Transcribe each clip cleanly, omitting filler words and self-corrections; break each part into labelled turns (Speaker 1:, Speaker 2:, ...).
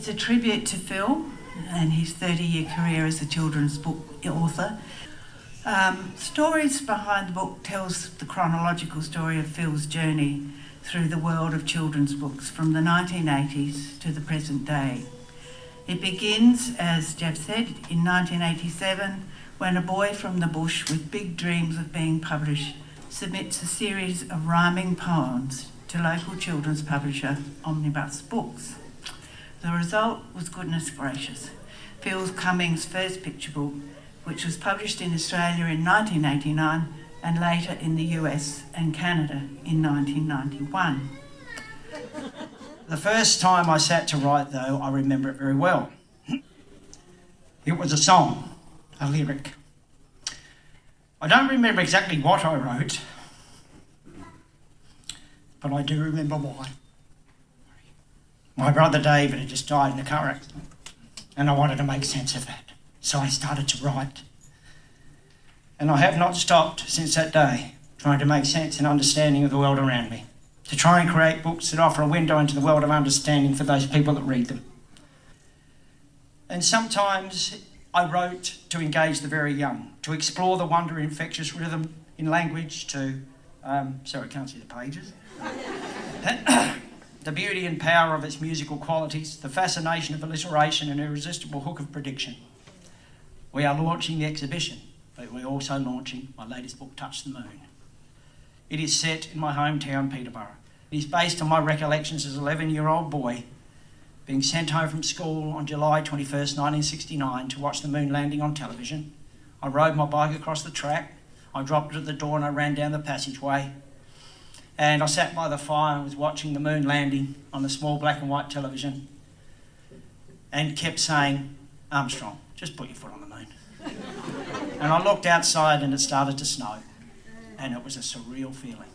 Speaker 1: It's a tribute to Phil and his 30-year career as a children's book author. Stories behind the book tells the chronological story of Phil's journey through the world of children's books from the 1980s to the present day. It begins, as Jeff said, in 1987, when a boy from the bush with big dreams of being published submits a series of rhyming poems to local children's publisher Omnibus Books. The result was goodness gracious. Phil Cummings' first picture book, which was published in Australia in 1989 and later in the US and Canada in 1991.
Speaker 2: The first time I sat to write, though, I remember it very well. It was a song, a lyric. I don't remember exactly what I wrote, but I do remember why. My brother David had just died in a car accident, and I wanted to make sense of that. So I started to write. And I have not stopped since that day, trying to make sense and understanding of the world around me, to try and create books that offer a window into the world of understanding for those people that read them. And sometimes I wrote to engage the very young, to explore the wonder, infectious rhythm in language, to, sorry, I can't see the pages. The beauty and power of its musical qualities, the fascination of alliteration and irresistible hook of prediction. We are launching the exhibition, but we're also launching my latest book, Touch the Moon. It is set in my hometown, Peterborough. It is based on my recollections as an 11-year-old boy being sent home from school on July 21st, 1969 to watch the moon landing on television. I rode my bike across the track, I dropped it at the door and I ran down the passageway. And I sat by the fire and was watching the moon landing on the small black and white television and kept saying, "Armstrong, just put your foot on the moon." And I looked outside and it started to snow, and it was a surreal feeling.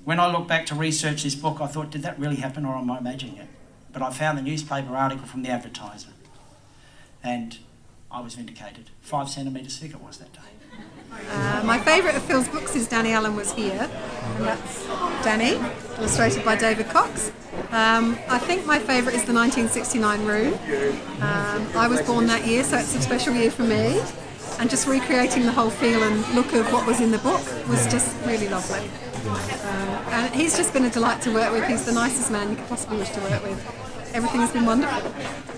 Speaker 2: When I look back to research this book, I thought, did that really happen or am I imagining it? But I found the newspaper article from the advertiser, and I was vindicated. 5 centimetres thick it was that day.
Speaker 3: My favourite of Phil's books is Danny Allen Was Here, and that's Danny, illustrated by David Cox. I think my favourite is the 1969 Room. I was born that year, so it's a special year for me. And just recreating the whole feel and look of what was in the book was just really lovely. And he's just been a delight to work with. He's the nicest man you could possibly wish to work with. Everything has been wonderful.